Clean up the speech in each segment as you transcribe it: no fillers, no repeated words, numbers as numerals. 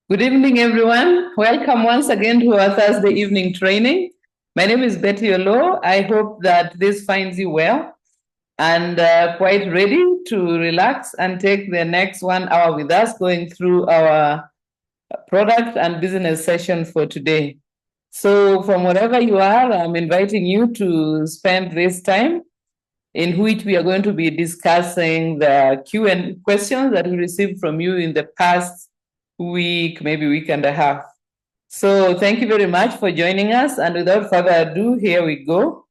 Good evening, everyone. Welcome once again to our Thursday evening training. My name is Betty Olo. I hope that this finds you well and quite ready to relax and take the next 1 hour with us going through our product and business session for today. So, from wherever you are, I'm inviting you to spend this time in which we are going to be discussing the Q&A questions that we received from you in the past week, maybe week and a half. So thank you very much for joining us. And without further ado, here we go.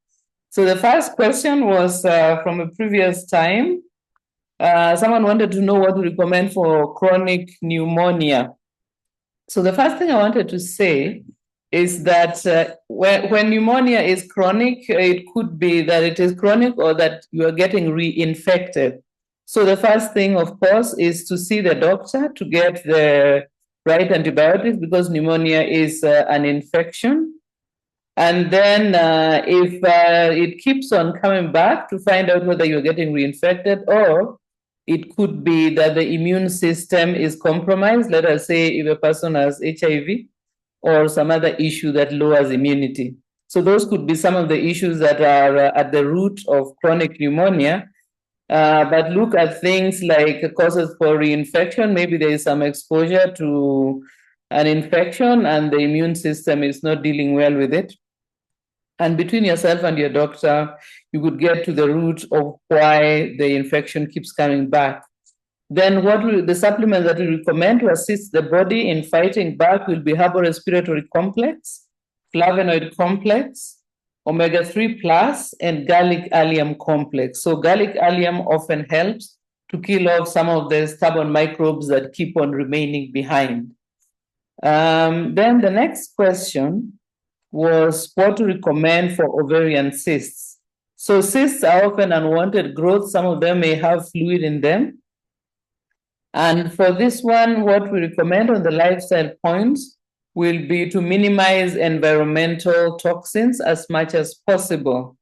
So the first question was from a previous time. Someone wanted to know what to recommend for chronic pneumonia. So the first thing I wanted to say is that when pneumonia is chronic, it could be that it is chronic or that you are getting reinfected. So the first thing, of course, is to see the doctor to get the right antibiotics because pneumonia is an infection. And then if it keeps on coming back, to find out whether you're getting reinfected, or it could be that the immune system is compromised. Let us say if a person has HIV or some other issue that lowers immunity. So those could be some of the issues that are at the root of chronic pneumonia. But look at things like causes for reinfection. Maybe there is some exposure to an infection and the immune system is not dealing well with it. And between yourself and your doctor, you could get to the root of why the infection keeps coming back. Then the supplement that we recommend to assist the body in fighting back will be herbal respiratory complex, flavonoid complex, omega-3 plus, and garlic allium complex. So garlic allium often helps to kill off some of the stubborn microbes that keep on remaining behind. Then the next question was what to recommend for ovarian cysts. So cysts are often unwanted growth. Some of them may have fluid in them. And for this one, what we recommend on the lifestyle points will be to minimize environmental toxins as much as possible.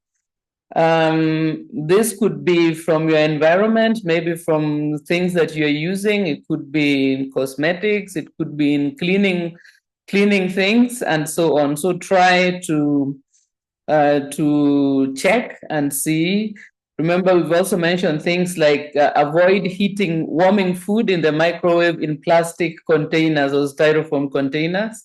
This could be from your environment, maybe from things that you're using. It could be in cosmetics, it could be in cleaning things, and so on. So try to check and see. Remember, we've also mentioned things like avoid warming food in the microwave in plastic containers or styrofoam containers.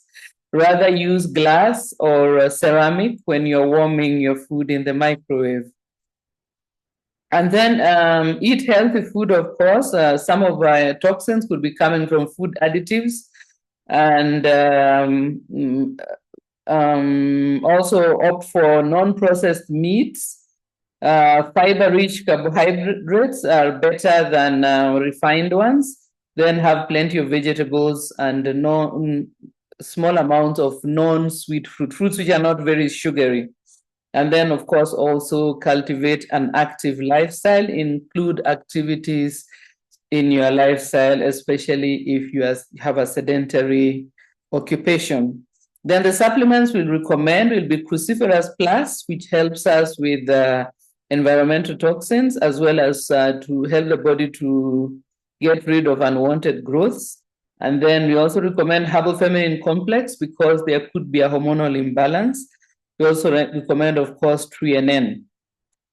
Rather use glass or ceramic when you're warming your food in the microwave. And then eat healthy food, of course. Some of our toxins could be coming from food additives and also opt for non-processed meats. Fiber-rich carbohydrates are better than refined ones. Then have plenty of vegetables and small amounts of non-sweet fruits which are not very sugary. And then, of course, also cultivate an active lifestyle. Include activities in your lifestyle, especially if you have a sedentary occupation. Then the supplements we'll recommend will be Cruciferous Plus, which helps us with environmental toxins, as well as to help the body to get rid of unwanted growths. And then we also recommend Herbal Feminine Complex because there could be a hormonal imbalance. We also recommend, of course, TreeNN.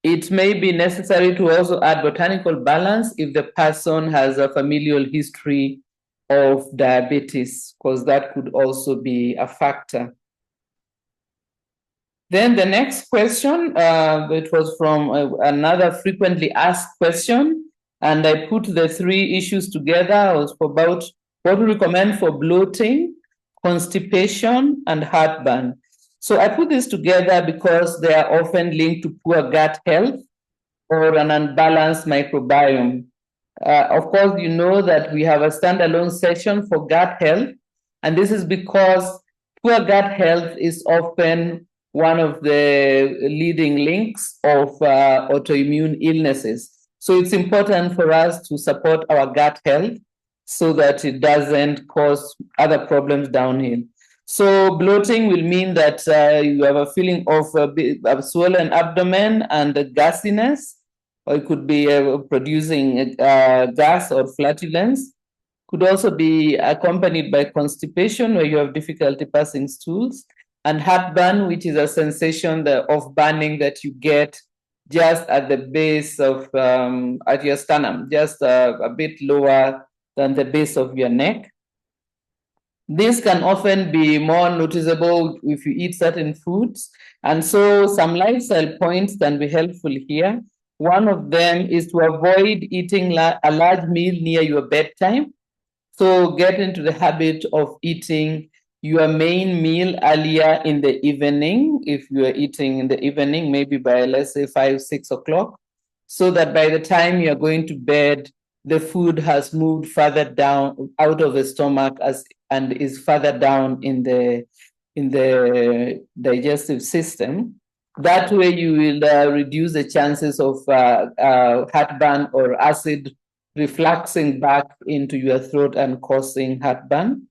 It may be necessary to also add Botanical Balance if the person has a familial history of diabetes, because that could also be a factor. Then the next question, it was from another frequently asked question, and I put the three issues together. I was about what we recommend for bloating, constipation, and heartburn. So I put this together because they are often linked to poor gut health or an unbalanced microbiome. Of course, you know that we have a standalone session for gut health, and this is because poor gut health is often one of the leading links of autoimmune illnesses. So it's important for us to support our gut health so that it doesn't cause other problems downhill. So bloating will mean that you have a feeling of a swollen abdomen and gassiness, or it could be producing gas or flatulence. Could also be accompanied by constipation, where you have difficulty passing stools, and heartburn, which is a sensation of burning that you get just at the base of at your sternum, just a bit lower than the base of your neck. This can often be more noticeable if you eat certain foods. And so some lifestyle points can be helpful here. One of them is to avoid eating a large meal near your bedtime. So get into the habit of eating your main meal earlier in the evening. If you are eating in the evening, maybe by, let's say, 5, 6 o'clock, so that by the time you're going to bed, the food has moved further down out of the stomach and is further down in the digestive system. That way, you will reduce the chances of heartburn or acid refluxing back into your throat and causing heartburn.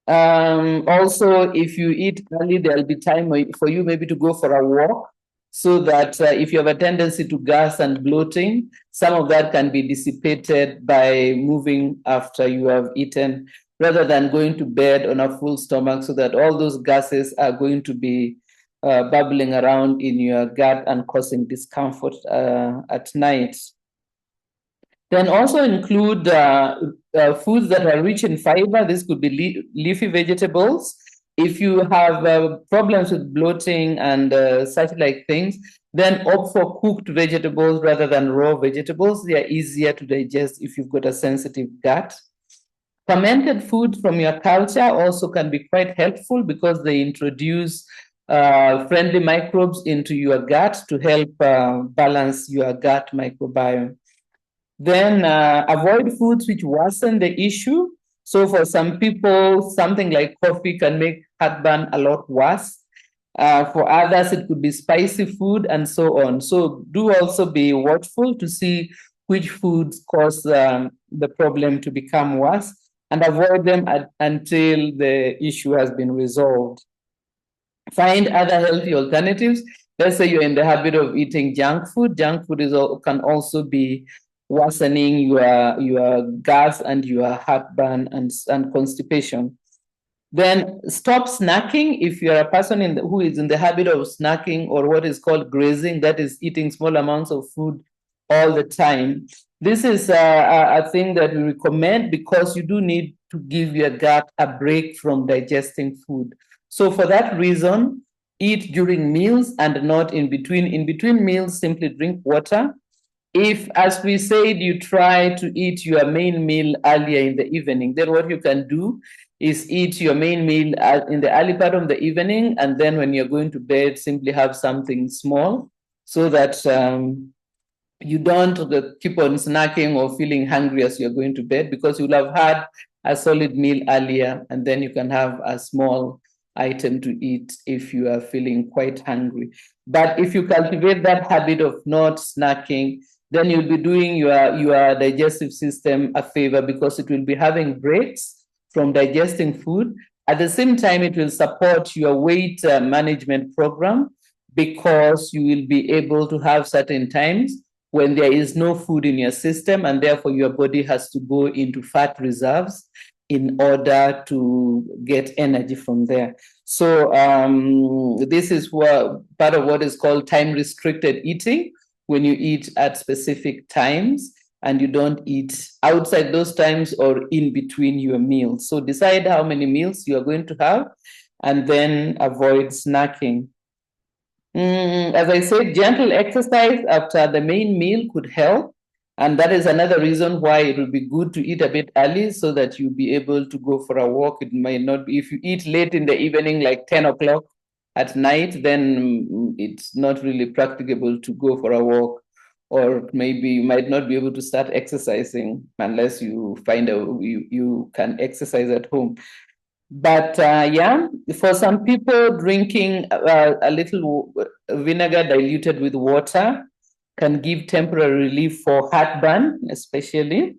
Also, if you eat early, there'll be time for you maybe to go for a walk, so that if you have a tendency to gas and bloating, some of that can be dissipated by moving after you have eaten, rather than going to bed on a full stomach, so that all those gases are going to be bubbling around in your gut and causing discomfort at night. Then also include foods that are rich in fiber. This could be leafy vegetables. If you have problems with bloating and such like things, then opt for cooked vegetables rather than raw vegetables. They are easier to digest if you've got a sensitive gut. Fermented foods from your culture also can be quite helpful because they introduce friendly microbes into your gut to help balance your gut microbiome. Then avoid foods which worsen the issue. So for some people, something like coffee can make heartburn a lot worse. For others, it could be spicy food and so on. So do also be watchful to see which foods cause the problem to become worse, and avoid them until the issue has been resolved. Find other healthy alternatives. Let's say you're in the habit of eating junk food. Junk food can also be worsening your gas and your heartburn and constipation. Then stop snacking. If you're a person who is in the habit of snacking, or what is called grazing, that is eating small amounts of food all the time. This is a thing that we recommend because you do need to give your gut a break from digesting food. So for that reason, eat during meals and not in between. In between meals, simply drink water. If, as we said, you try to eat your main meal earlier in the evening, then what you can do is eat your main meal in the early part of the evening, and then when you're going to bed, simply have something small, so that you don't keep on snacking or feeling hungry as you're going to bed, because you'll have had a solid meal earlier, and then you can have a small item to eat if you are feeling quite hungry. But if you cultivate that habit of not snacking, then you'll be doing your digestive system a favor, because it will be having breaks from digesting food. At the same time, it will support your weight management program, because you will be able to have certain times when there is no food in your system, and therefore your body has to go into fat reserves in order to get energy from there. So this is part of what is called time-restricted eating, when you eat at specific times and you don't eat outside those times or in between your meals. So decide how many meals you are going to have, and then avoid snacking. As I said, gentle exercise after the main meal could help. And that is another reason why it would be good to eat a bit early, so that you'll be able to go for a walk. It might not be, if you eat late in the evening, like 10 o'clock at night, then it's not really practicable to go for a walk, or maybe you might not be able to start exercising unless you find you can exercise at home. But yeah, for some people, drinking a little vinegar diluted with water can give temporary relief for heartburn, especially.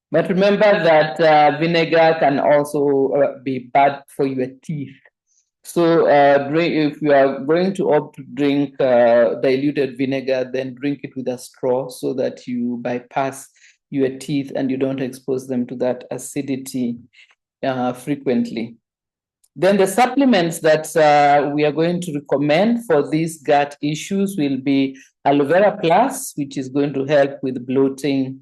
But remember that vinegar can also be bad for your teeth. So if you are going to opt to drink diluted vinegar, then drink it with a straw, so that you bypass your teeth and you don't expose them to that acidity frequently. Then the supplements that we are going to recommend for these gut issues will be aloe vera plus, which is going to help with bloating,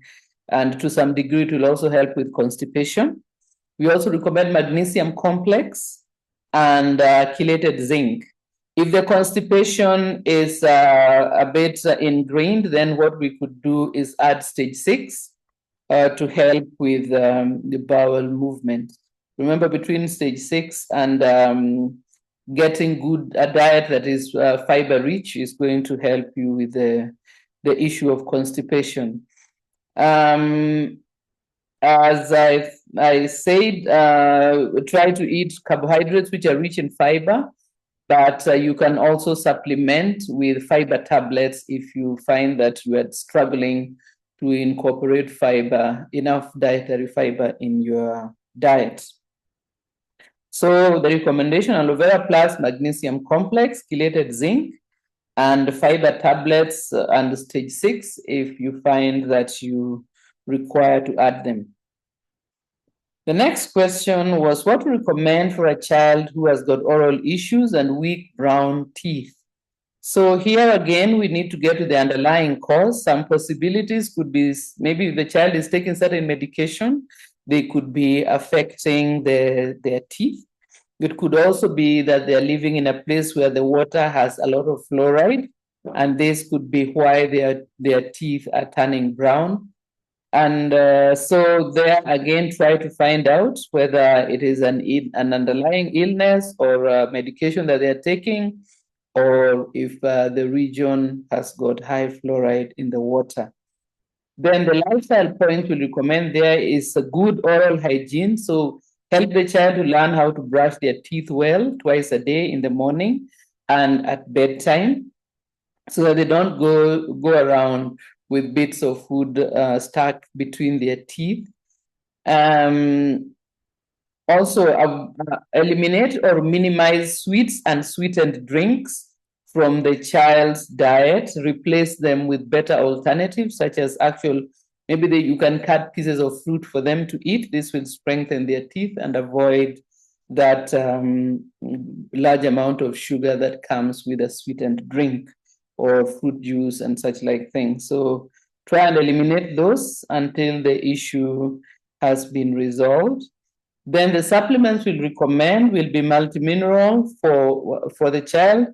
and to some degree it will also help with constipation. We also recommend magnesium complex and chelated zinc. If the constipation is a bit ingrained, then what we could do is add stage 6 to help with the bowel movement. Remember, between stage 6 and getting a diet that is fiber rich is going to help you with the issue of constipation. As I said, try to eat carbohydrates which are rich in fiber, but you can also supplement with fiber tablets if you find that you are struggling to incorporate fiber, enough dietary fiber in your diet. So the recommendation, aloe vera plus, magnesium complex, chelated zinc, and fiber tablets and stage 6 if you find that you require to add them. The next question was what to recommend for a child who has got oral issues and weak brown teeth. So here again, we need to get to the underlying cause. Some possibilities could be maybe if the child is taking certain medication, they could be affecting their teeth. It could also be that they're living in a place where the water has a lot of fluoride, and this could be why their teeth are turning brown. And so there again, try to find out whether it is an underlying illness or a medication that they're taking, or if the region has got high fluoride in the water. Then the lifestyle point we recommend there is a good oral hygiene. So help the child to learn how to brush their teeth well twice a day, in the morning and at bedtime, so that they don't go around with bits of food stuck between their teeth. Also, eliminate or minimize sweets and sweetened drinks from the child's diet. Replace them with better alternatives, such as maybe you can cut pieces of fruit for them to eat. This will strengthen their teeth and avoid that large amount of sugar that comes with a sweetened drink or fruit juice and such like things. So try and eliminate those until the issue has been resolved. Then the supplements we'll recommend will be multimineral for the child.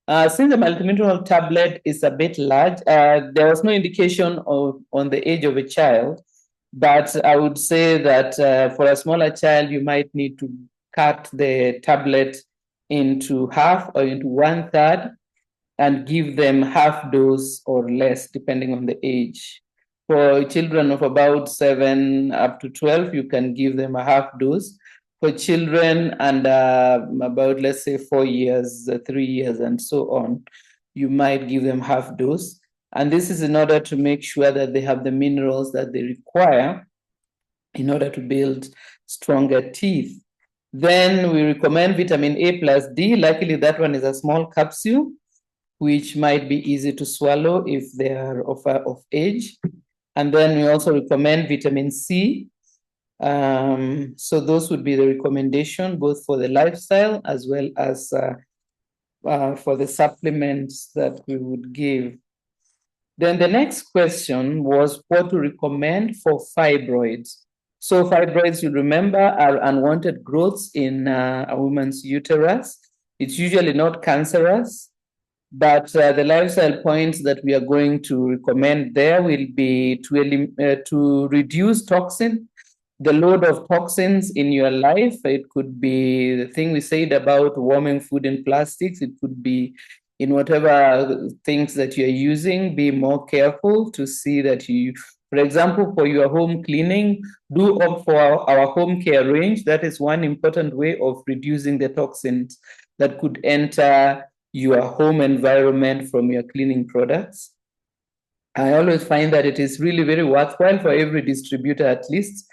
Since the multimineral tablet is a bit large, there was no indication on the age of a child, but I would say that for a smaller child, you might need to cut the tablet into half or into 1/3 and give them half dose or less, depending on the age. For children of about 7 up to 12, you can give them a half dose. For children under about, let's say, 4 years, 3 years, and so on, you might give them half dose. And this is in order to make sure that they have the minerals that they require in order to build stronger teeth. Then we recommend vitamin A plus D. Luckily, that one is a small capsule, which might be easy to swallow if they are of age. And then we also recommend vitamin C. So those would be the recommendation, both for the lifestyle as well as for the supplements that we would give. Then the next question was what to recommend for fibroids. So fibroids, you remember, are unwanted growths in a woman's uterus. It's usually not cancerous, but the lifestyle points that we are going to recommend there will be to reduce the load of toxins in your life. It could be the thing we said about warming food in plastics. It could be in whatever things that you're using. Be more careful to see that you, for example, for your home cleaning, do opt for our home care range. That is one important way of reducing the toxins that could enter your home environment from your cleaning products. I always find that it is really very worthwhile for every distributor, at least,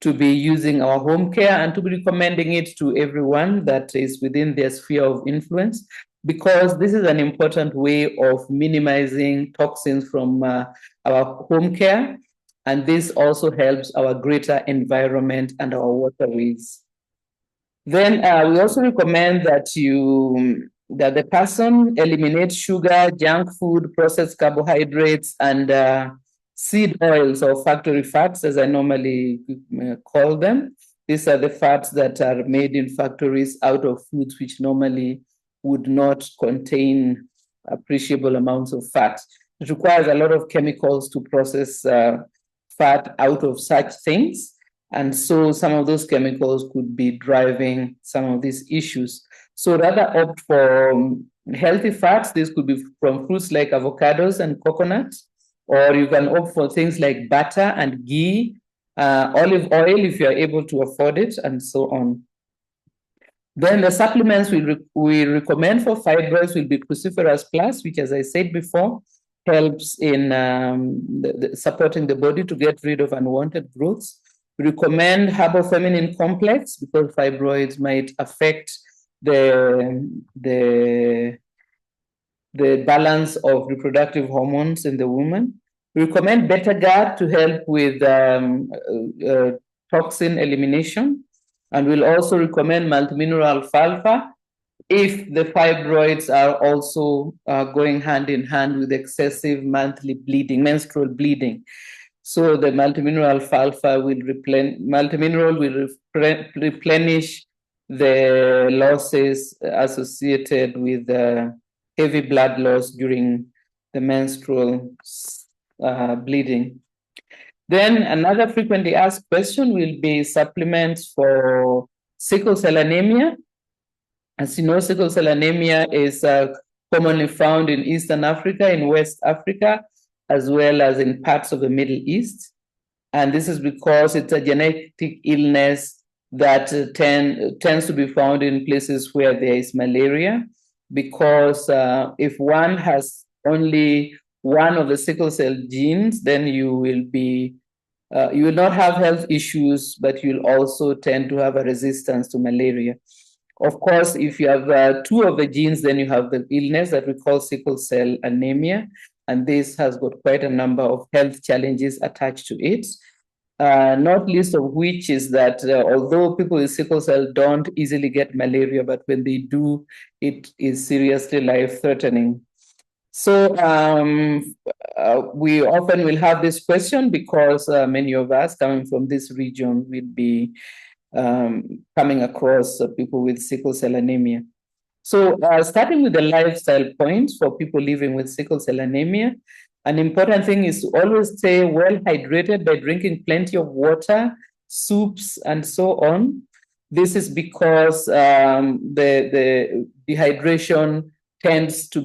to be using our home care and to be recommending it to everyone that is within their sphere of influence, because this is an important way of minimizing toxins from our home care. And this also helps our greater environment and our waterways. Then we also recommend that the person eliminate sugar, junk food, processed carbohydrates, and seed oils or factory fats, as I normally call them. These are the fats that are made in factories out of foods which normally would not contain appreciable amounts of fat. It requires a lot of chemicals to process fat out of such things. And so some of those chemicals could be driving some of these issues. So rather opt for healthy fats. This could be from fruits like avocados and coconut, or you can opt for things like butter and ghee, olive oil if you're able to afford it, and so on. Then the supplements we recommend for fibroids will be Cruciferous Plus, which, as I said before, helps in supporting the body to get rid of unwanted growths. We recommend Herbal Feminine Complex because fibroids might affect the balance of reproductive hormones in the woman. We recommend Beta-Guard to help with toxin elimination. And we'll also recommend multimineral alfalfa if the fibroids are also going hand in hand with excessive monthly bleeding, menstrual bleeding. So the multimineral alfalfa will replenish the losses associated with heavy blood loss during the menstrual bleeding. Then another frequently asked question will be supplements for sickle cell anemia. As you know, sickle cell anemia is commonly found in Eastern Africa, in West Africa, as well as in parts of the Middle East. And this is because it's a genetic illness that tends to be found in places where there is malaria, because if one has only one of the sickle cell genes, then you will not have health issues, but you'll also tend to have a resistance to malaria. Of course, if you have two of the genes, then you have the illness that we call sickle cell anemia, and this has got quite a number of health challenges attached to it. Not least of which is that although people with sickle cell don't easily get malaria, but when they do, it is seriously life-threatening. So we often will have this question because many of us coming from this region will be coming across people with sickle cell anemia. So starting with the lifestyle points for people living with sickle cell anemia, an important thing is to always stay well hydrated by drinking plenty of water, soups, and so on. This is because the dehydration tends to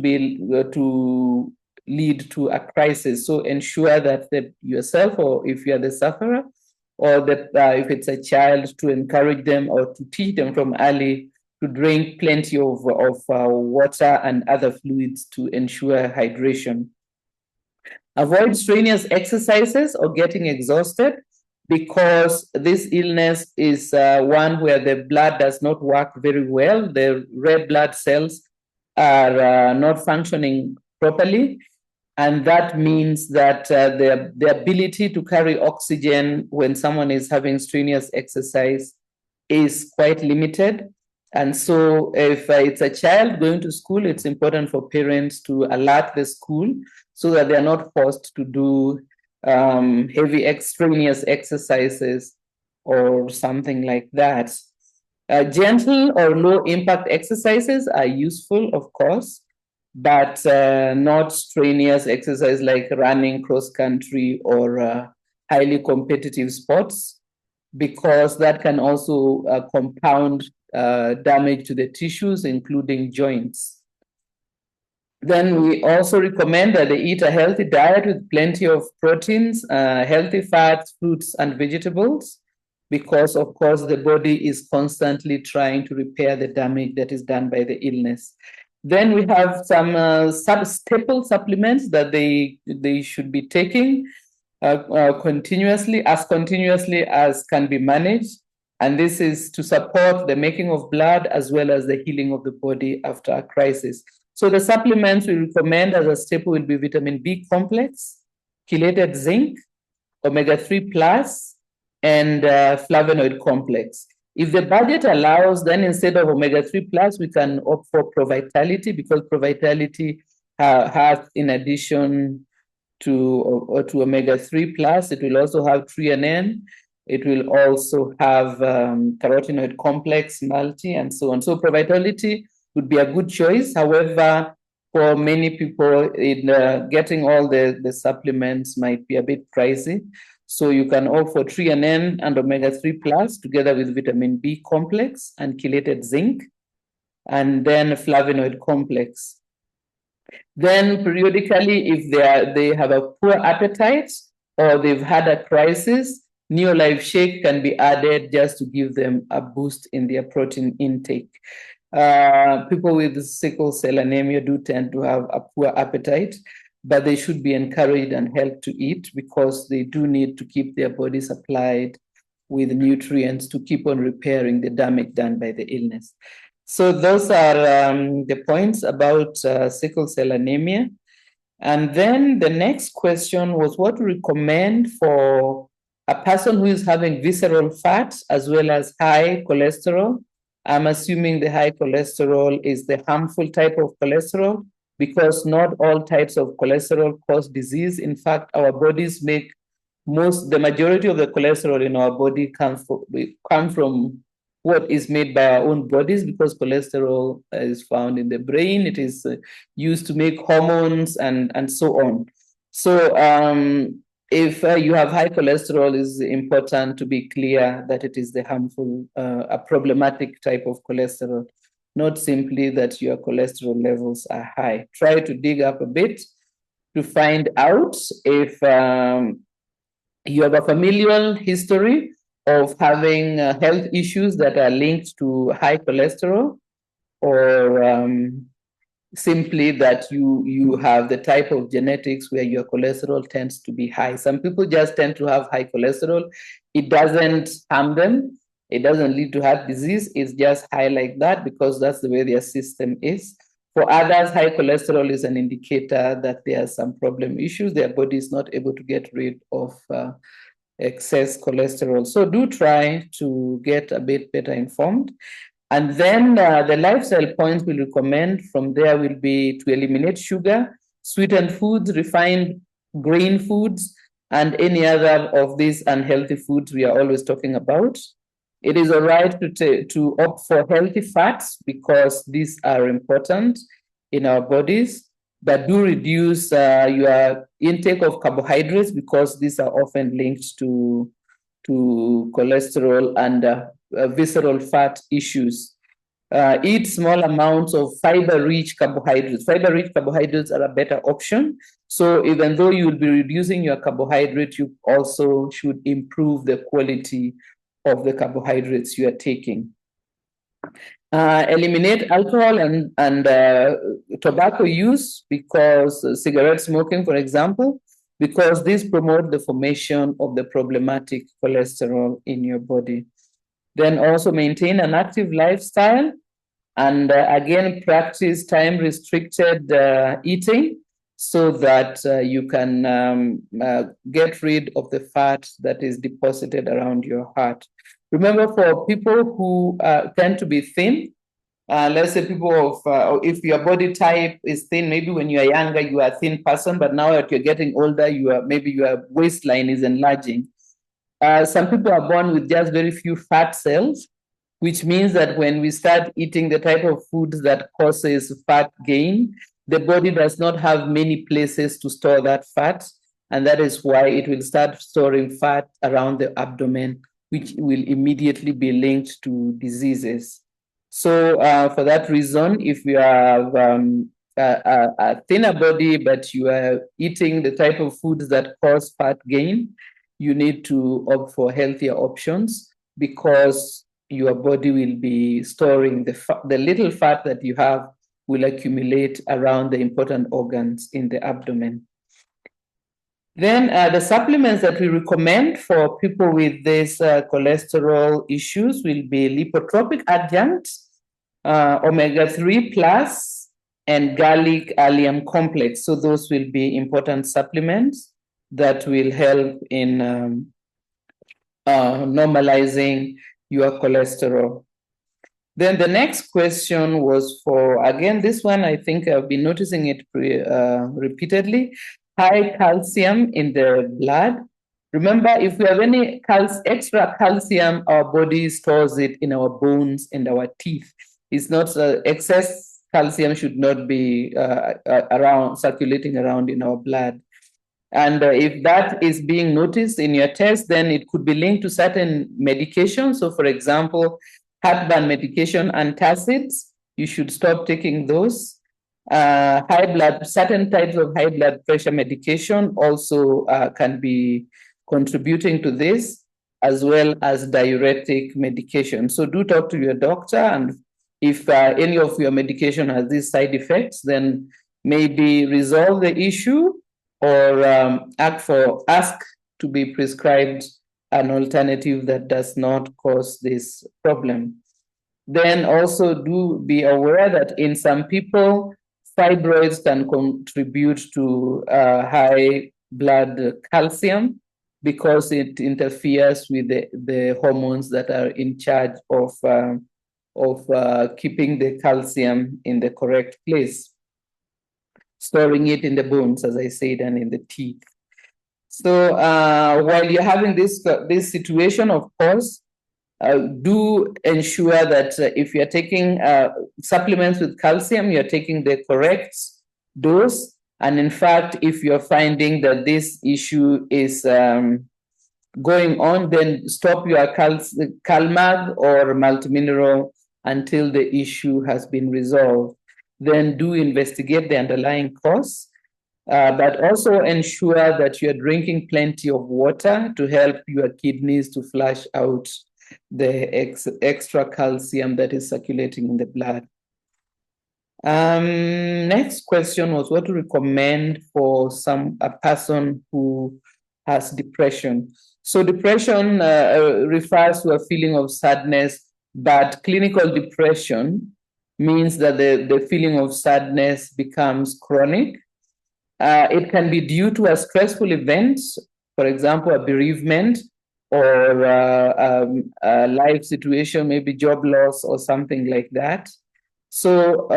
lead to a crisis. So ensure that yourself, or if you are the sufferer, or that if it's a child, to encourage them or to teach them from early to drink plenty of water and other fluids to ensure hydration. Avoid strenuous exercises or getting exhausted, because this illness is one where the blood does not work very well. The red blood cells are not functioning properly. And that means that the ability to carry oxygen when someone is having strenuous exercise is quite limited. And so if it's a child going to school, it's important for parents to alert the school so that they're not forced to do heavy extraneous exercises or something like that. Gentle or low impact exercises are useful, of course, but not strenuous exercise like running, cross country, or highly competitive sports, because that can also compound damage to the tissues, including joints. Then we also recommend that they eat a healthy diet with plenty of proteins, healthy fats, fruits, and vegetables, because, of course, the body is constantly trying to repair the damage that is done by the illness. Then we have some staple supplements that they should be taking continuously as can be managed. And this is to support the making of blood as well as the healing of the body after a crisis. So the supplements we recommend as a staple will be vitamin B complex, chelated zinc, omega-3 plus, and flavonoid complex. If the budget allows, then instead of omega-3 plus, we can opt for Pro-Vitality, because Pro-Vitality has, in addition to omega-3 plus, it will also have threonine. It will also have carotenoid complex, multi, and so on. So Pro-Vitality would be a good choice. However, for many people, getting all the supplements might be a bit pricey. So you can opt for threonine and omega-3 plus together with vitamin B complex and chelated zinc, and then flavonoid complex. Then periodically, if they have a poor appetite or they've had a crisis, Neolife shake can be added just to give them a boost in their protein intake. People with sickle cell anemia do tend to have a poor appetite, but they should be encouraged and helped to eat, because they do need to keep their body supplied with nutrients to keep on repairing the damage done by the illness. So those are the points about sickle cell anemia. And then the next question was what to recommend for a person who is having visceral fat as well as high cholesterol. I'm assuming the high cholesterol is the harmful type of cholesterol, because not all types of cholesterol cause disease. In fact, our bodies make the majority of the cholesterol in our body come from what is made by our own bodies, because cholesterol is found in the brain. It is used to make hormones and so on. So if you have high cholesterol, it's important to be clear that it is the harmful, a problematic type of cholesterol, not simply that your cholesterol levels are high. Try to dig up a bit to find out if you have a familial history of having health issues that are linked to high cholesterol, or simply that you have the type of genetics where your cholesterol tends to be high. Some people just tend to have high cholesterol. It doesn't harm them. It doesn't lead to heart disease. It's just high like that because that's the way their system is. For others, high cholesterol is an indicator that there are some problem issues. Their body is not able to get rid of excess cholesterol. So do try to get a bit better informed. And then the lifestyle points we'll recommend from there will be to eliminate sugar, sweetened foods, refined grain foods, and any other of these unhealthy foods we are always talking about. It is all right to opt for healthy fats because these are important in our bodies, but do reduce your intake of carbohydrates because these are often linked to cholesterol and visceral fat issues. Eat small amounts of fiber-rich carbohydrates. Fiber-rich carbohydrates are a better option. So even though you will be reducing your carbohydrate, you also should improve the quality of the carbohydrates you are taking. Eliminate alcohol and tobacco use, because cigarette smoking, for example, because these promote the formation of the problematic cholesterol in your body. Then also maintain an active lifestyle and again, practice time-restricted eating so that you can get rid of the fat that is deposited around your heart. Remember, for people who tend to be thin, let's say people of, if your body type is thin, maybe when you are younger, you are a thin person, but now that you're getting older, maybe your waistline is enlarging. Some people are born with just very few fat cells, which means that when we start eating the type of foods that causes fat gain, the body does not have many places to store that fat. And that is why it will start storing fat around the abdomen, which will immediately be linked to diseases. So for that reason, if you have a thinner body, but you are eating the type of foods that cause fat gain, you need to opt for healthier options because your body will be storing the little fat that you have will accumulate around the important organs in the abdomen. Then the supplements that we recommend for people with these cholesterol issues will be lipotropic adjuncts, omega-3 plus, and garlic allium complex. So those will be important supplements that will help in normalizing your cholesterol. Then the next question was for, again, this one, I think I've been noticing it repeatedly, high calcium in the blood. Remember, if we have any extra calcium, our body stores it in our bones and our teeth. It's not excess calcium should not be around circulating around in our blood. And if that is being noticed in your test, then it could be linked to certain medications. So, for example, heartburn medication, antacids, you should stop taking those. Certain types of high blood pressure medication also can be contributing to this, as well as diuretic medication. So do talk to your doctor, and if any of your medication has these side effects, then maybe resolve the issue or ask to be prescribed an alternative that does not cause this problem. Then also do be aware that in some people, fibroids can contribute to high blood calcium because it interferes with the hormones that are in charge of keeping the calcium in the correct place, storing it in the bones, as I said, and in the teeth. So while you're having this situation, of course, do ensure that if you're taking supplements with calcium, you're taking the correct dose. And in fact, if you're finding that this issue is going on, then stop your CalMag or multimineral until the issue has been resolved. Then do investigate the underlying cause, but also ensure that you're drinking plenty of water to help your kidneys to flush out the extra calcium that is circulating in the blood. Next question was what to recommend for a person who has depression. So depression refers to a feeling of sadness, but clinical depression means that the feeling of sadness becomes chronic. It can be due to a stressful event, for example, a bereavement or a life situation, maybe job loss or something like that. So,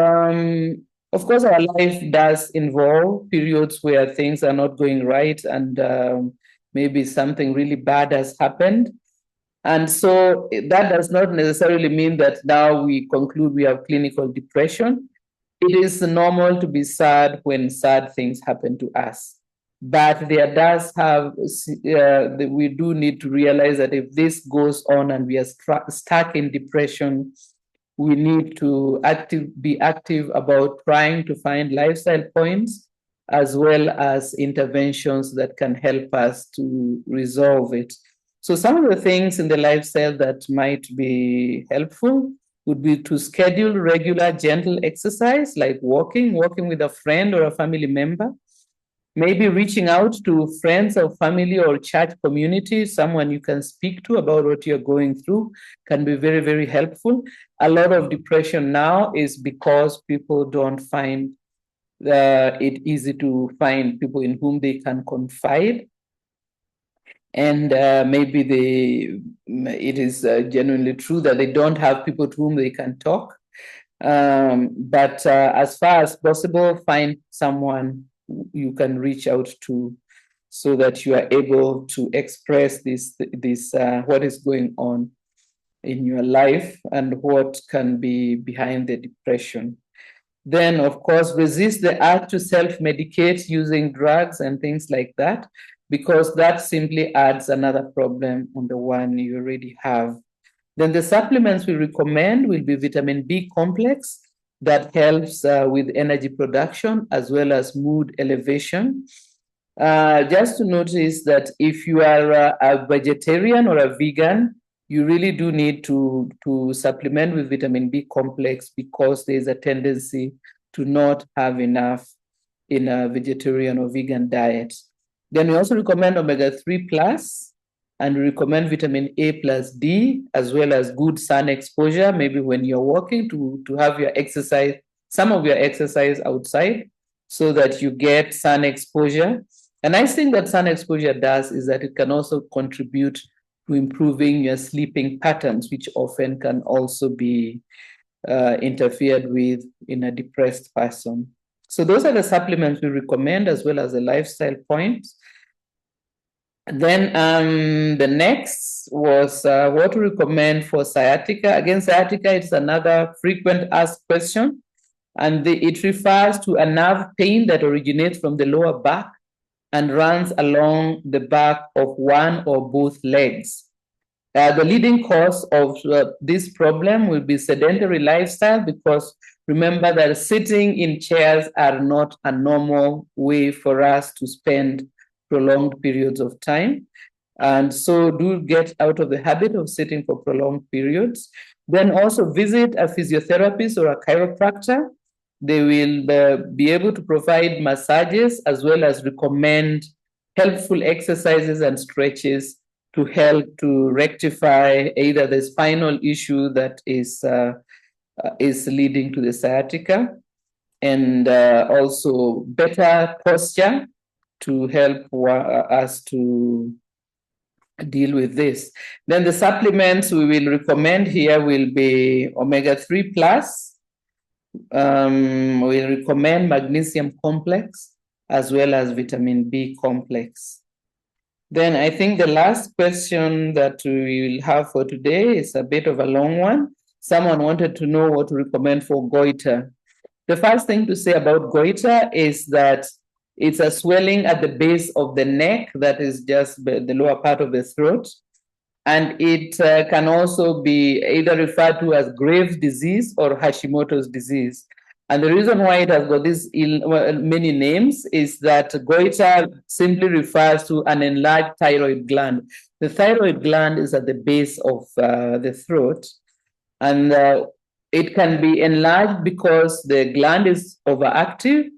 of course, our life does involve periods where things are not going right and maybe something really bad has happened. And so that does not necessarily mean that now we conclude we have clinical depression. It is normal to be sad when sad things happen to us. But there does have, we do need to realize that if this goes on and we are stuck in depression, we need to be active about trying to find lifestyle points as well as interventions that can help us to resolve it. So some of the things in the lifestyle that might be helpful would be to schedule regular gentle exercise like walking with a friend or a family member, maybe reaching out to friends or family or church community, someone you can speak to about what you're going through can be very, very helpful. A lot of depression now is because people don't find it easy to find people in whom they can confide. And maybe it is genuinely true that they don't have people to whom they can talk. But as far as possible, find someone you can reach out to so that you are able to express this what is going on in your life and what can be behind the depression. Then, of course, resist the urge to self-medicate using drugs and things like that, because that simply adds another problem on the one you already have. Then the supplements we recommend will be vitamin B complex that helps with energy production as well as mood elevation. Just to notice that if you are a vegetarian or a vegan, you really do need to supplement with vitamin B complex because there's a tendency to not have enough in a vegetarian or vegan diet. Then we also recommend omega-3 plus, and we recommend vitamin A plus D, as well as good sun exposure, maybe when you're walking to have your exercise, some of your exercise outside, so that you get sun exposure. A nice thing that sun exposure does is that it can also contribute to improving your sleeping patterns, which often can also be interfered with in a depressed person. So those are the supplements we recommend, as well as the lifestyle points. Then the next was what to recommend for sciatica. Again, sciatica is another frequent asked question, and it refers to a nerve pain that originates from the lower back and runs along the back of one or both legs. The leading cause of this problem will be sedentary lifestyle, because remember that sitting in chairs are not a normal way for us to spend prolonged periods of time. And so do get out of the habit of sitting for prolonged periods. Then also visit a physiotherapist or a chiropractor. They will be able to provide massages as well as recommend helpful exercises and stretches to help to rectify either the spinal issue that is leading to the sciatica, and also better posture to help us to deal with this. Then the supplements we will recommend here will be omega-3 plus. We'll recommend magnesium complex as well as vitamin B complex. Then I think the last question that we will have for today is a bit of a long one. Someone wanted to know what to recommend for goiter. The first thing to say about goiter is that it's a swelling at the base of the neck that is just the lower part of the throat. And it can also be either referred to as Graves' disease or Hashimoto's disease. And the reason why it has got these many names is that goiter simply refers to an enlarged thyroid gland. The thyroid gland is at the base of the throat, and it can be enlarged because the gland is overactive,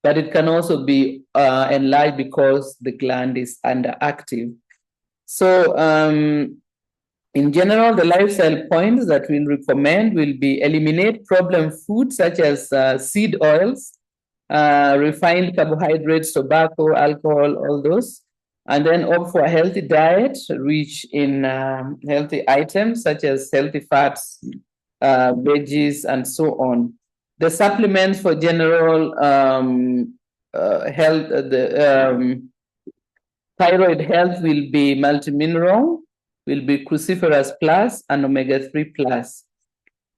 but it can also be enlarged because the gland is underactive. So in general, the lifestyle points that we'll recommend will be eliminate problem foods such as seed oils, refined carbohydrates, tobacco, alcohol, all those. And then opt for a healthy diet rich in healthy items such as healthy fats, veggies, and so on. The supplements for general health, the thyroid health will be multimineral, will be cruciferous plus, and omega-3 plus.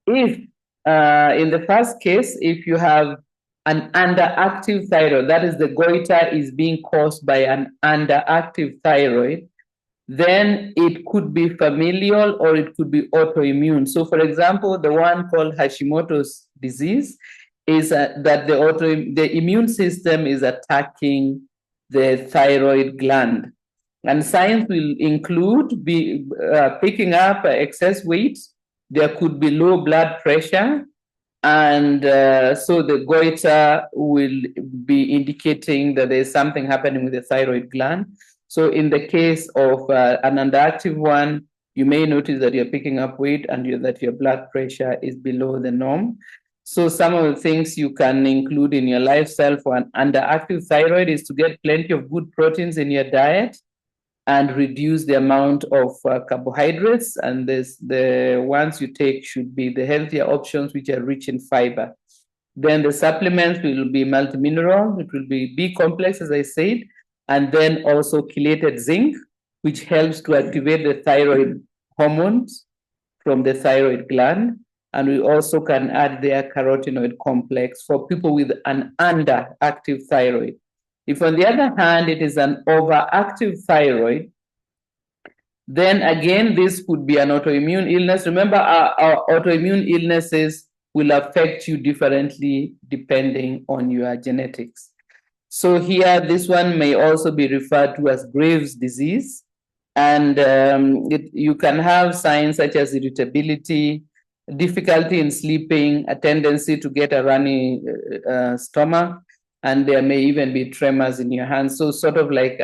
If in the first case, if you have an underactive thyroid, that is the goiter is being caused by an underactive thyroid, then it could be familial or it could be autoimmune. So for example, the one called Hashimoto's disease is that the immune system is attacking the thyroid gland. And signs will include picking up excess weight. There could be low blood pressure. And so the goiter will be indicating that there's something happening with the thyroid gland. So in the case of an underactive one, you may notice that you're picking up weight and that your blood pressure is below the norm. So some of the things you can include in your lifestyle for an underactive thyroid is to get plenty of good proteins in your diet and reduce the amount of carbohydrates. And the ones you take should be the healthier options, which are rich in fiber. Then the supplements will be multimineral. It will be B complex, as I said, and then also chelated zinc, which helps to activate the thyroid hormones from the thyroid gland. And we also can add their carotenoid complex for people with an underactive thyroid. If, on the other hand, it is an overactive thyroid, then again, this could be an autoimmune illness. Remember, our autoimmune illnesses will affect you differently depending on your genetics. So here, this one may also be referred to as Graves' disease. And you can have signs such as irritability, difficulty in sleeping, a tendency to get a runny stomach, and there may even be tremors in your hands. So sort of like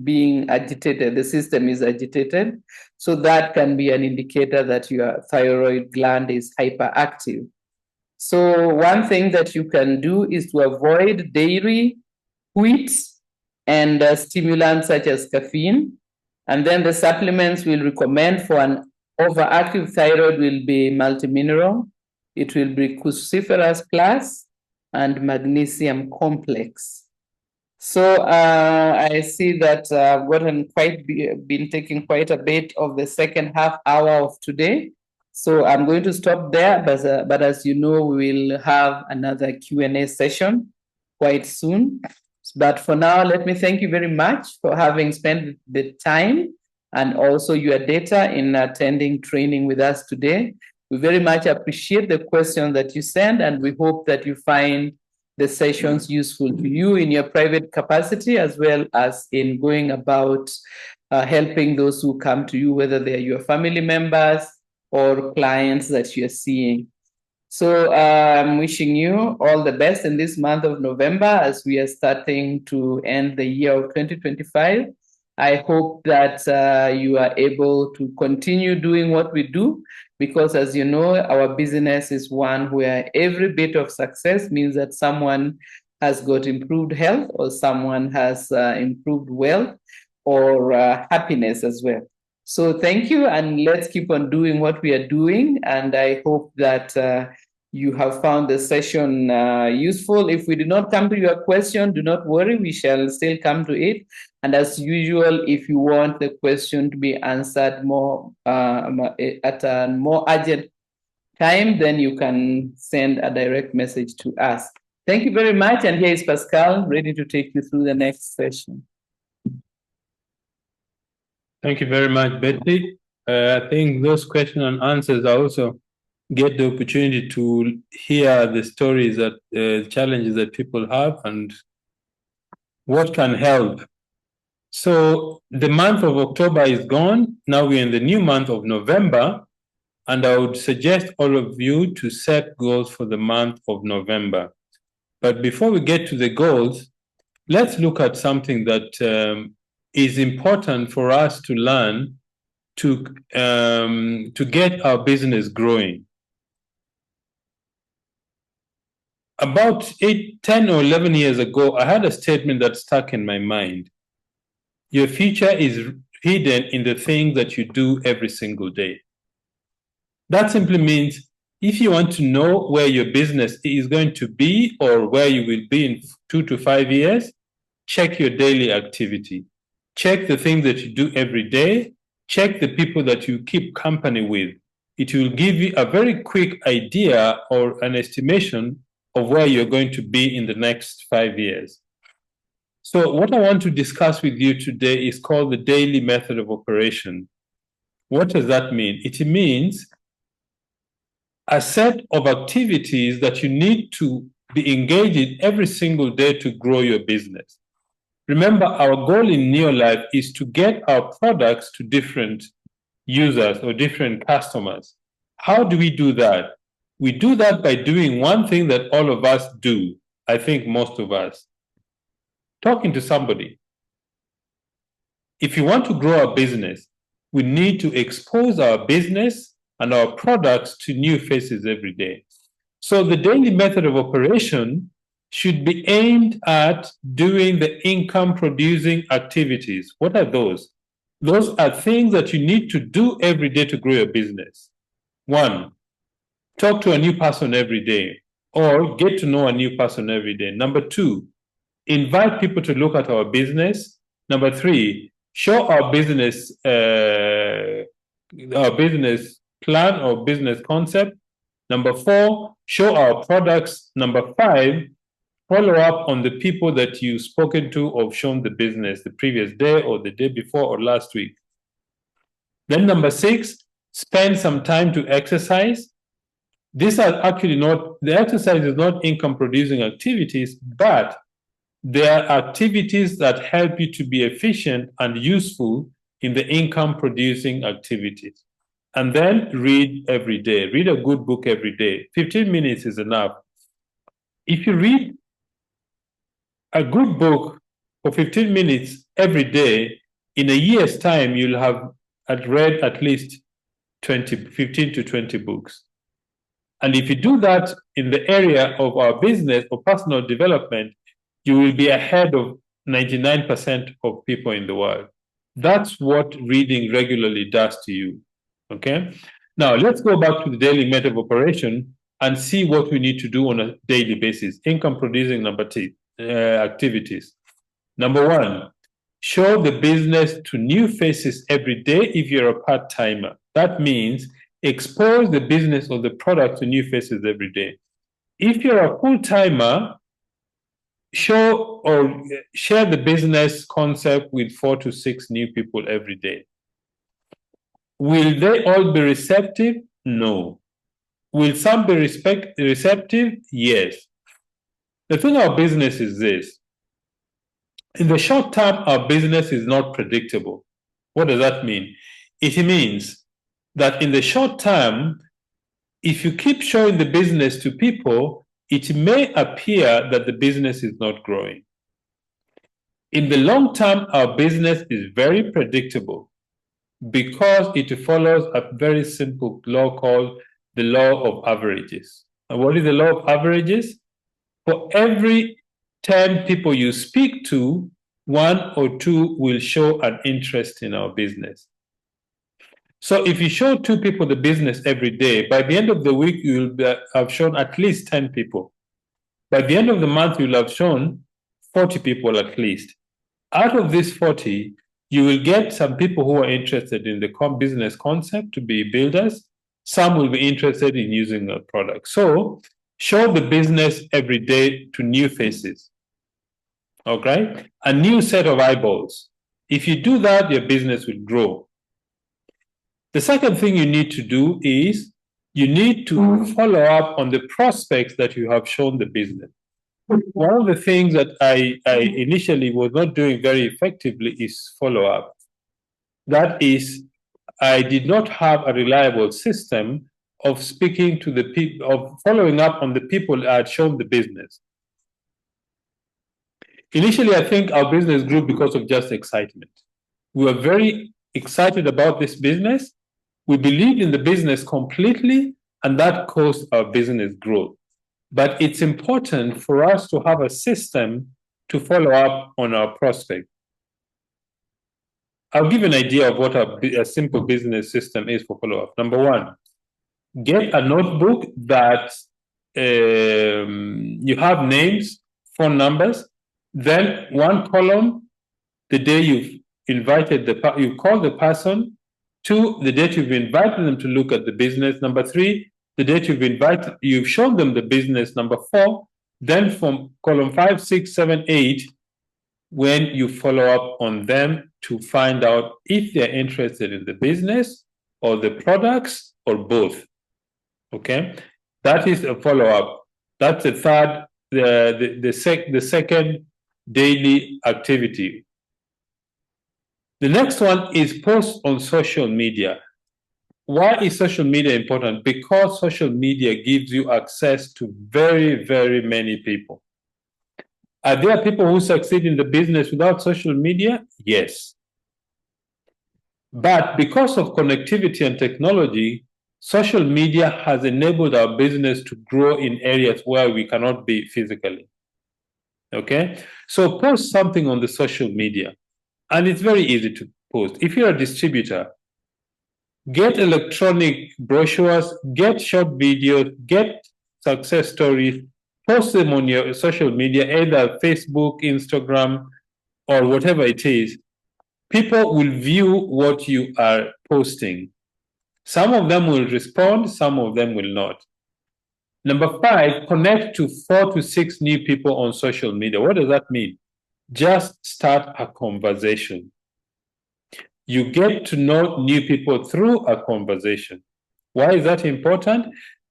being agitated, the system is agitated. So that can be an indicator that your thyroid gland is hyperactive. So one thing that you can do is to avoid dairy, wheat, and stimulants such as caffeine. And then the supplements we'll recommend for an overactive thyroid will be multimineral. It will be cruciferous plus and magnesium complex. So I see that I've been taking quite a bit of the second half hour of today. So I'm going to stop there, but as you know, we will have another Q&A session quite soon. But for now, let me thank you very much for having spent the time and also your data in attending training with us today. We very much appreciate the questions that you send, and we hope that you find the sessions useful to you in your private capacity, as well as in going about helping those who come to you, whether they're your family members or clients that you're seeing. So I'm wishing you all the best in this month of November as we are starting to end the year of 2025. I hope that you are able to continue doing what we do, because as you know, our business is one where every bit of success means that someone has got improved health or someone has improved wealth or happiness as well. So thank you, and let's keep on doing what we are doing. And I hope that you have found the session useful. If we do not come to your question, do not worry, we shall still come to it. And as usual, if you want the question to be answered more at a more urgent time, then you can send a direct message to us. Thank you very much. And here is Pascal, ready to take you through the next session. Thank you very much, Betty. I think those questions and answers are also get the opportunity to hear the stories that challenges that people have and what can help. So the month of October is gone. Now we're in the new month of November, and I would suggest all of you to set goals for the month of November. But before we get to the goals, let's look at something that is important for us to learn to get our business growing. About 10 or 11 years ago, I had a statement that stuck in my mind. Your future is hidden in the things that you do every single day. That simply means if you want to know where your business is going to be or where you will be in 2 to 5 years, check your daily activity. Check the things that you do every day. Check the people that you keep company with. It will give you a very quick idea or an estimation of where you're going to be in the next 5 years. So what I want to discuss with you today is called the daily method of operation. What does that mean? It means a set of activities that you need to be engaged in every single day to grow your business. Remember, our goal in Neolife is to get our products to different users or different customers. How do we do that? We do that by doing one thing that all of us do, I think most of us. Talking to somebody. If you want to grow our business, we need to expose our business and our products to new faces every day. So the daily method of operation should be aimed at doing the income-producing activities. What are those? Those are things that you need to do every day to grow your business. 1, talk to a new person every day or get to know a new person every day. Number 2, invite people to look at our business. Number 3, show our business plan or business concept. Number 4, show our products. Number 5, follow up on the people that you've spoken to or shown the business the previous day or the day before or last week. Then number 6, spend some time to exercise. These are actually not, the exercise is not income producing activities, but they are activities that help you to be efficient and useful in the income producing activities. And then read every day. Read a good book every day. 15 minutes is enough. If you read a good book for 15 minutes every day, in a year's time, you'll have read at least 15 to 20 books. And if you do that in the area of our business or personal development, you will be ahead of 99% of people in the world. That's what reading regularly does to you. Okay? Now, let's go back to the daily method of operation and see what we need to do on a daily basis. Income producing activities. Number one, show the business to new faces every day if you're a part-timer. That means expose the business or the product to new faces every day. If you're a full-timer, show or share the business concept with 4 to 6 new people every day. Will they all be receptive? No. Will some be receptive? Yes. The thing about business is this. In the short term, our business is not predictable. What does that mean? It means that in the short term, if you keep showing the business to people, it may appear that the business is not growing. In the long term, our business is very predictable because it follows a very simple law called the law of averages. And what is the law of averages? For every 10 people you speak to, 1 or 2 will show an interest in our business. So if you show 2 people the business every day, by the end of the week, you will have shown at least 10 people. By the end of the month, you'll have shown 40 people at least. Out of these 40, you will get some people who are interested in the business concept to be builders. Some will be interested in using a product. So show the business every day to new faces. Okay? A new set of eyeballs. If you do that, your business will grow. The second thing you need to do is you need to follow up on the prospects that you have shown the business. One of the things that I initially was not doing very effectively is follow up. That is, I did not have a reliable system of speaking to the people, of following up on the people I had shown the business. Initially, I think our business grew because of just excitement. We were very excited about this business. We believed in the business completely, and that caused our business growth. But it's important for us to have a system to follow up on our prospect. I'll give an idea of what a simple business system is for follow-up. Number one, get a notebook that you have names, phone numbers, then one column, the day you've invited you call the person. 2, the date you've invited them to look at the business. Number 3, the date you've shown them the business. Number 4, then from column 5, 6, 7, 8, when you follow up on them to find out if they're interested in the business or the products or both. Okay, that is a follow-up. That's the third, the second daily activity. The next one is post on social media. Why is social media important? Because social media gives you access to very, very many people. Are there people who succeed in the business without social media? Yes. But because of connectivity and technology, social media has enabled our business to grow in areas where we cannot be physically. Okay? So post something on the social media. And it's very easy to post. If you're a distributor, get electronic brochures, get short videos, get success stories, post them on your social media, either Facebook, Instagram, or whatever it is. People will view what you are posting. Some of them will respond, some of them will not. Number 5, connect to 4 to 6 new people on social media. What does that mean? Just start a conversation. You get to know new people through a conversation. Why is that important?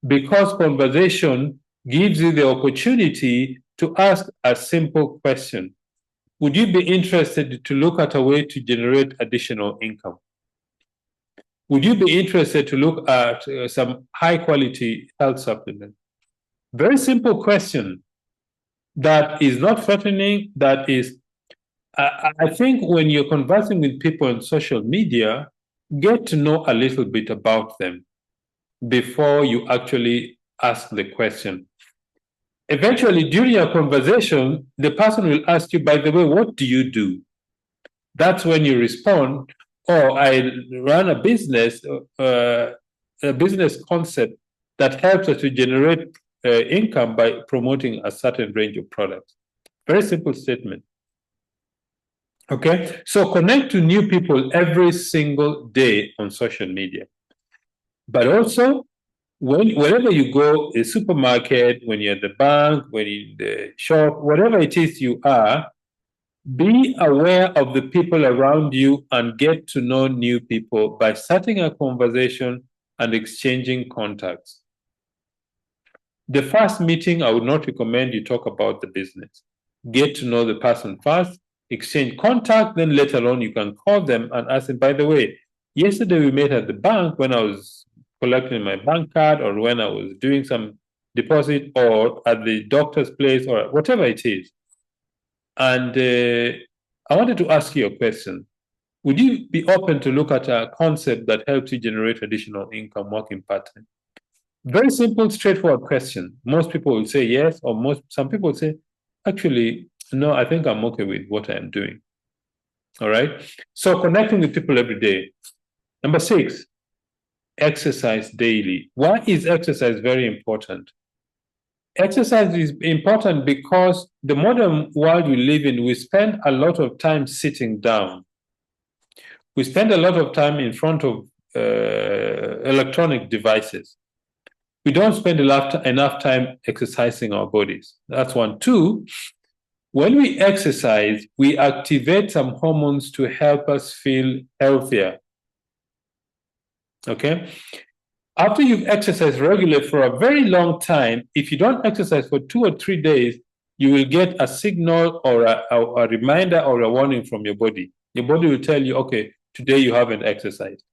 Because conversation gives you the opportunity to ask a simple question. Would you be interested to look at a way to generate additional income? Would you be interested to look at some high quality health supplement? Very simple question that is not threatening, that is, I think when you're conversing with people on social media, get to know a little bit about them before you actually ask the question. Eventually, during your conversation, the person will ask you, by the way, what do you do? That's when you respond, oh, I run a business concept that helps us to generate income by promoting a certain range of products. Very simple statement. Okay, so connect to new people every single day on social media. But also, wherever you go, a supermarket, when you're at the bank, when you're in the shop, whatever it is you are, be aware of the people around you and get to know new people by starting a conversation and exchanging contacts. The first meeting, I would not recommend you talk about the business. Get to know the person first, exchange contact, then later on you can call them and ask them, by the way, yesterday we met at the bank when I was collecting my bank card or when I was doing some deposit or at the doctor's place or whatever it is. And I wanted to ask you a question. Would you be open to look at a concept that helps you generate additional income working part-time? Very simple, straightforward question. Most people will say yes, or some people will say, actually, no, I think I'm okay with what I'm doing. All right. So connecting with people every day. Number 6, exercise daily. Why is exercise very important? Exercise is important because the modern world we live in, we spend a lot of time sitting down. We spend a lot of time in front of electronic devices. We don't spend enough time exercising our bodies. That's one. 2, when we exercise, we activate some hormones to help us feel healthier. Okay? After you've exercised regularly for a very long time, if you don't exercise for 2 or 3 days, you will get a signal or a reminder or a warning from your body. Your body will tell you, okay, today you haven't exercised.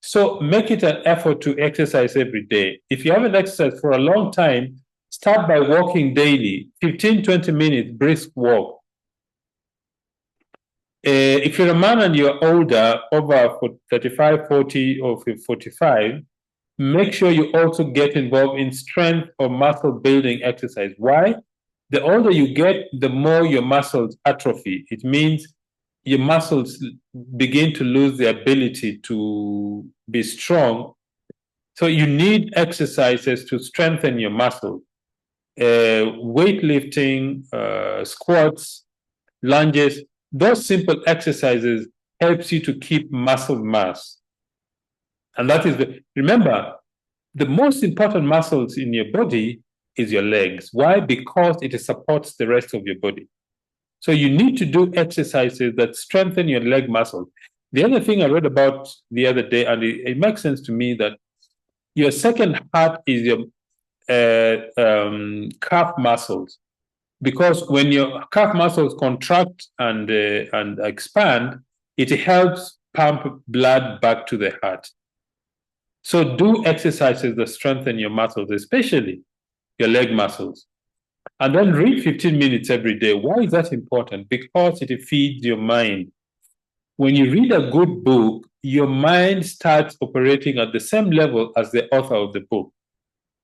So make it an effort to exercise every day. If you haven't exercised for a long time, start by walking daily, 15, 20 minutes, brisk walk. If you're a man and you're older, over 35, 40, or 45, make sure you also get involved in strength or muscle building exercise. Why? The older you get, the more your muscles atrophy. It means your muscles begin to lose the ability to be strong. So you need exercises to strengthen your muscles. Weightlifting, squats, lunges, those simple exercises helps you to keep muscle mass. And that is remember, the most important muscles in your body is your legs. Why? Because it supports the rest of your body. So you need to do exercises that strengthen your leg muscles. The other thing I read about the other day, and it makes sense to me, that your second heart is your calf muscles. Because when your calf muscles contract and expand, it helps pump blood back to the heart. So do exercises that strengthen your muscles, especially your leg muscles. And then read 15 minutes every day. Why is that important? Because it feeds your mind. When you read a good book, your mind starts operating at the same level as the author of the book.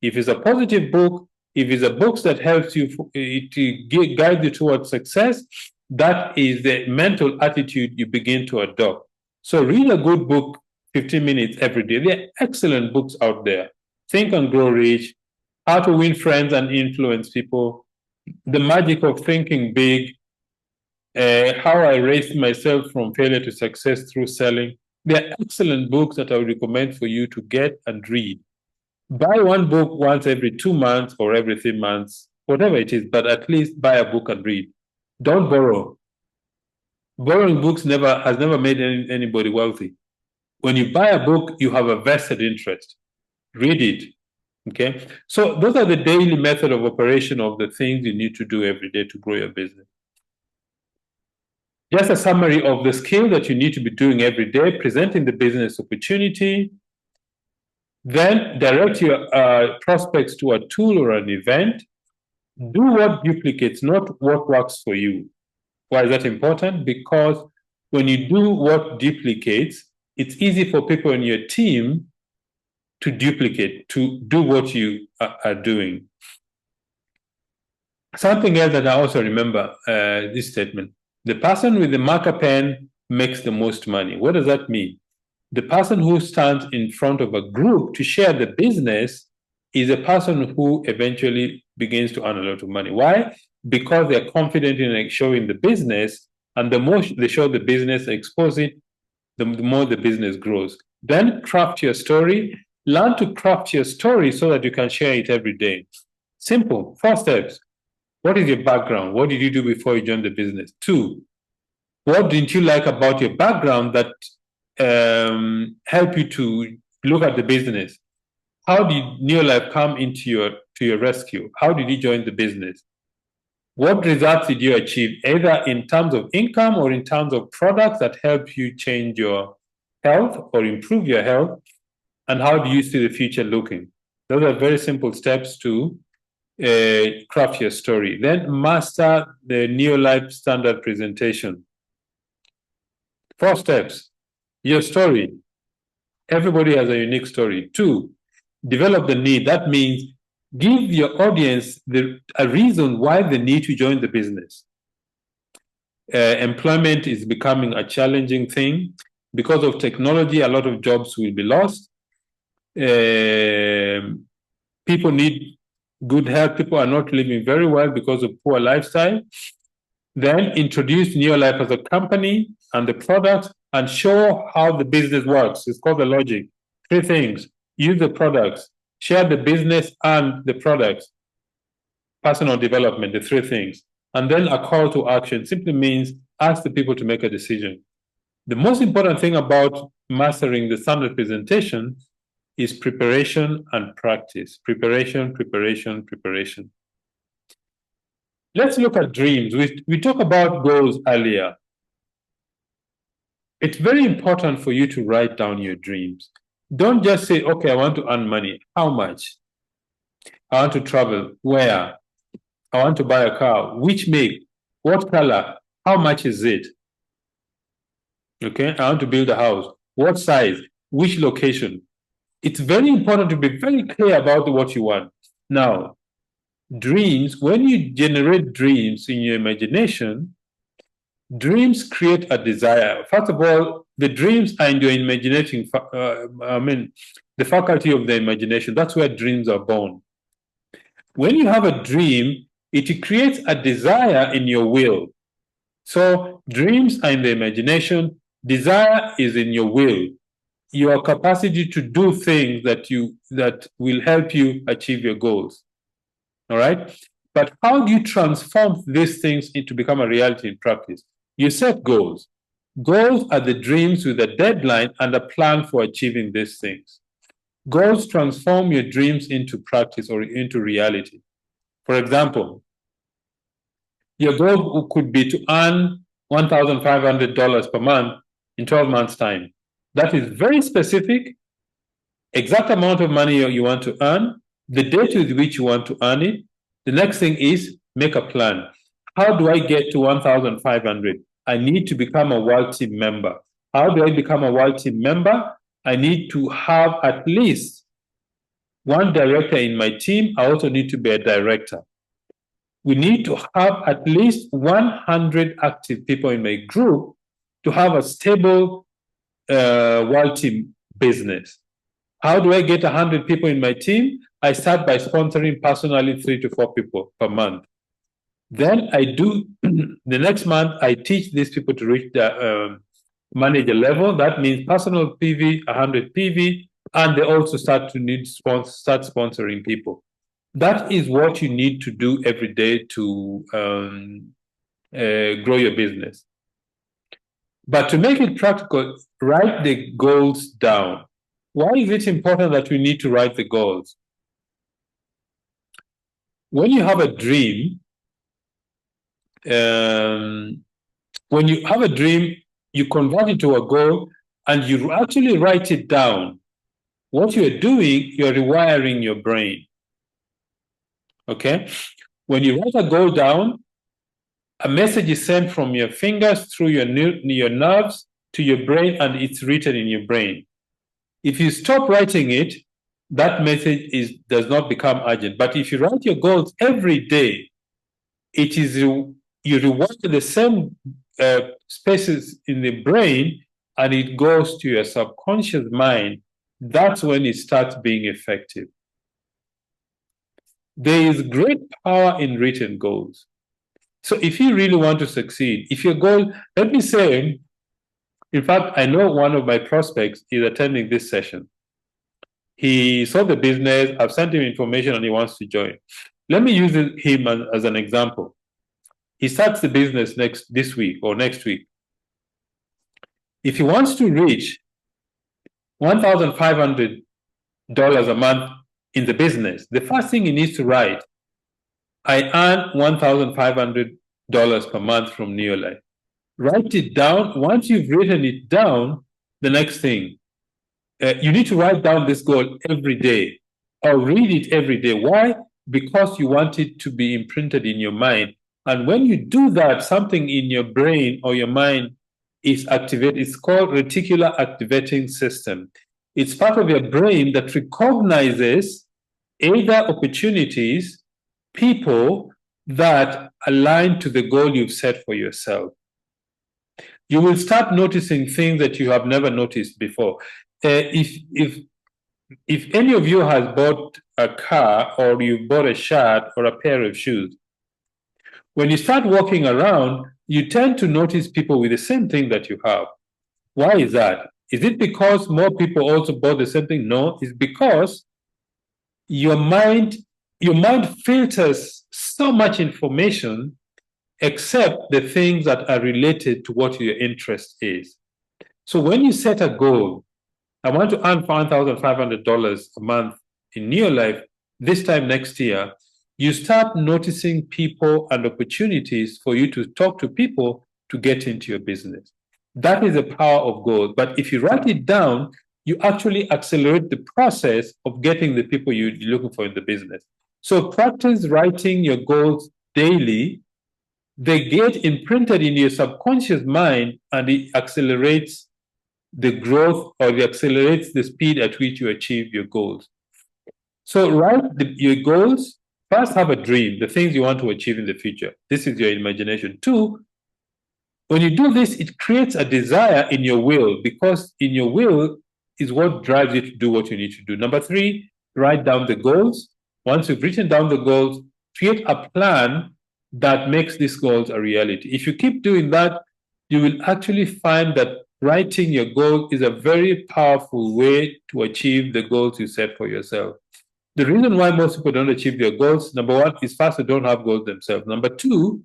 If it's a positive book, if it's a book that helps you, to guide you towards success, that is the mental attitude you begin to adopt. So read a good book 15 minutes every day. There are excellent books out there. Think and Grow Rich, How to Win Friends and Influence People, The Magic of Thinking Big, How I Raised Myself from Failure to Success Through Selling. There are excellent books that I would recommend for you to get and read. Buy one book once every 2 months or every 3 months, whatever it is, but at least buy a book and read. Don't borrow. Borrowing books has never made anybody wealthy. When you buy a book, you have a vested interest. Read it. Okay? So those are the daily method of operation of the things you need to do every day to grow your business. Just a summary of the skill that you need to be doing every day: presenting the business opportunity, then direct your prospects to a tool or an event. Do what duplicates, not what works for you. Why is that important? Because when you do what duplicates, it's easy for people in your team to duplicate, to do what you are doing. Something else that I also remember, this statement: the person with the marker pen makes the most money. What does that mean? The person who stands in front of a group to share the business is a person who eventually begins to earn a lot of money. Why? Because they're confident in showing the business, and the more they show the business, expose it, the more the business grows. Then craft your story. Learn to craft your story so that you can share it every day. Simple. 4 steps. What is your background? What did you do before you joined the business? 2, what didn't you like about your background that help you to look at the business? How did Neolife come into your rescue? How did you join the business? What results did you achieve, either in terms of income or in terms of products that help you change your health or improve your health? And how do you see the future looking? Those are very simple steps to craft your story. Then master the Neolife standard presentation. 4 steps. Your story. Everybody has a unique story. 2, develop the need. That means give your audience a reason why they need to join the business. Employment is becoming a challenging thing. Because of technology, a lot of jobs will be lost. People need good health. People are not living very well because of poor lifestyle. Then introduce Neolife as a company and the product and show how the business works. It's called the logic. 3 things. Use the products, share the business and the products, personal development, the 3 things. And then a call to action simply means ask the people to make a decision. The most important thing about mastering the standard presentation is preparation and practice. Preparation, preparation, preparation. Let's look at dreams. We talked about goals earlier. It's very important for you to write down your dreams. Don't just say, okay, I want to earn money. How much? I want to travel. Where? I want to buy a car. Which make? What color? How much is it? Okay, I want to build a house. What size? Which location? It's very important to be very clear about what you want. Now, dreams, when you generate dreams in your imagination, dreams create a desire. First of all, the dreams are in your imagination, the faculty of the imagination. That's where dreams are born. When you have a dream, it creates a desire in your will. So dreams are in the imagination, desire is in your will, your capacity to do things that will help you achieve your goals. All right? But how do you transform these things into become a reality in practice? You set goals. Goals are the dreams with a deadline and a plan for achieving these things. Goals transform your dreams into practice or into reality. For example, your goal could be to earn $1,500 per month in 12 months' time. That is very specific, exact amount of money you want to earn, the date with which you want to earn it. The next thing is make a plan. How do I get to 1,500? I need to become a World Team member. How do I become a World Team member? I need to have at least one director in my team. I also need to be a director. We need to have at least 100 active people in my group to have a stable World Team business. How do I get 100 people in my team? I start by sponsoring personally 3 to 4 people per month. Then I do, the next month, I teach these people to reach the manager level. That means personal PV, 100 PV, and they also start sponsoring people. That is what you need to do every day to grow your business. But to make it practical, write the goals down. Why is it important that we need to write the goals? When you have a dream, when you have a dream, you convert it to a goal and you actually write it down. What you're doing, you're rewiring your brain. Okay? When you write a goal down, a message is sent from your fingers through your nerves to your brain, and it's written in your brain. If you stop writing it, that message does not become urgent. But if you write your goals every day, it is you rewire the same spaces in the brain, and it goes to your subconscious mind. That's when it starts being effective. There is great power in written goals. So if you really want to succeed, if your goal, let me say, in fact, I know one of my prospects is attending this session. He saw the business, I've sent him information, and he wants to join. Let me use him as an example. He starts the business this week or next week. If he wants to reach $1,500 a month in the business, the first thing he needs to write, I earn $1,500 per month from Neolife. Write it down. Once you've written it down, the next thing, you need to write down this goal every day or read it every day. Why? Because you want it to be imprinted in your mind. And when you do that, something in your brain or your mind is activated. It's called reticular activating system. It's part of your brain that recognizes either opportunities, people that align to the goal you've set for yourself. You will start noticing things that you have never noticed before. If any of you has bought a car, or you bought a shirt or a pair of shoes, when you start walking around, you tend to notice people with the same thing that you have. Why is that? Is it because more people also bought the same thing? No, it's because your mind filters so much information except the things that are related to what your interest is. So when you set a goal, I want to earn $1,500 a month in Neolife this time next year, you start noticing people and opportunities for you to talk to people to get into your business. That is the power of goals. But if you write it down, you actually accelerate the process of getting the people you're looking for in the business. So practice writing your goals daily. They get imprinted in your subconscious mind, and it accelerates the growth, or it accelerates the speed at which you achieve your goals. So write your goals. First, have a dream, the things you want to achieve in the future. This is your imagination. 2, when you do this, it creates a desire in your will, because in your will is what drives you to do what you need to do. Number 3, write down the goals. Once you've written down the goals, create a plan that makes these goals a reality. If you keep doing that, you will actually find that writing your goal is a very powerful way to achieve the goals you set for yourself. The reason why most people don't achieve their goals, number 1, is first, they don't have goals themselves. Number 2,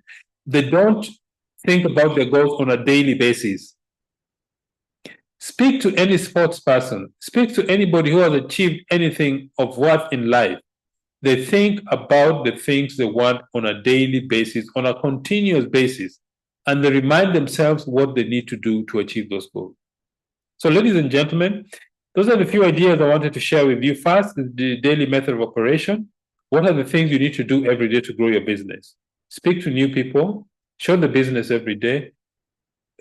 they don't think about their goals on a daily basis. Speak to any sports person, speak to anybody who has achieved anything of worth in life. They think about the things they want on a daily basis, on a continuous basis, and they remind themselves what they need to do to achieve those goals. So, ladies and gentlemen, those are the few ideas I wanted to share with you. First, the daily method of operation. What are the things you need to do every day to grow your business? Speak to new people, show the business every day,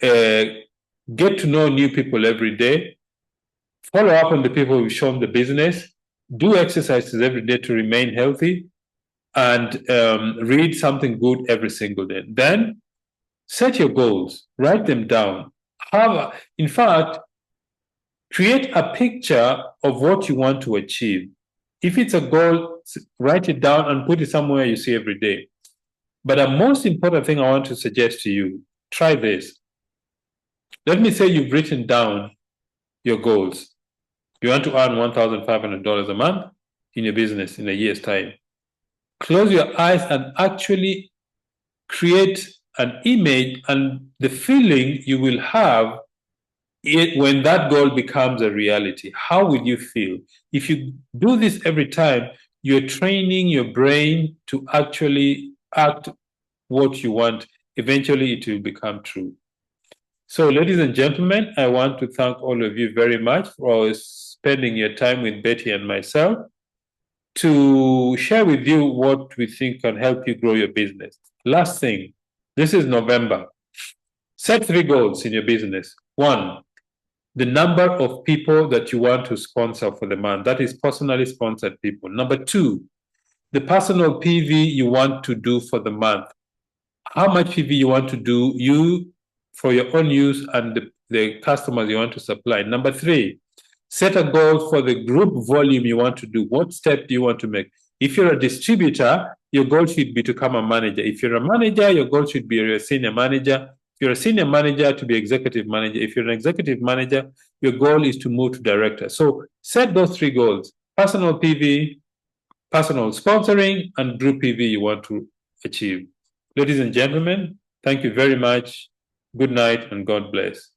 get to know new people every day, follow up on the people who've shown the business, do exercises every day to remain healthy, and read something good every single day. Then set your goals, write them down. In fact, create a picture of what you want to achieve. If it's a goal, write it down and put it somewhere you see every day. But the most important thing I want to suggest to you, try this. Let me say you've written down your goals. You want to earn $1,500 a month in your business in a year's time. Close your eyes and actually create an image and the feeling you will have when that goal becomes a reality. How will you feel? If you do this every time, you're training your brain to actually act what you want. Eventually, it will become true. So, ladies and gentlemen, I want to thank all of you very much for spending your time with Betty and myself to share with you what we think can help you grow your business. Last thing, this is November. Set 3 goals in your business. 1, the number of people that you want to sponsor for the month. That is personally sponsored people. Number 2, the personal PV you want to do for the month. how much PV you want to do, you for your own use and the customers you want to supply. Number 3, set a goal for the group volume you want to do. What step do you want to make? If you're a distributor, your goal should be to become a manager. If you're a manager, your goal should be a senior manager. If you're a senior manager, to be executive manager. If you're an executive manager, your goal is to move to director. So set those 3 goals: personal PV, personal sponsoring, and group PV you want to achieve. Ladies and gentlemen, thank you very much. Good night and God bless.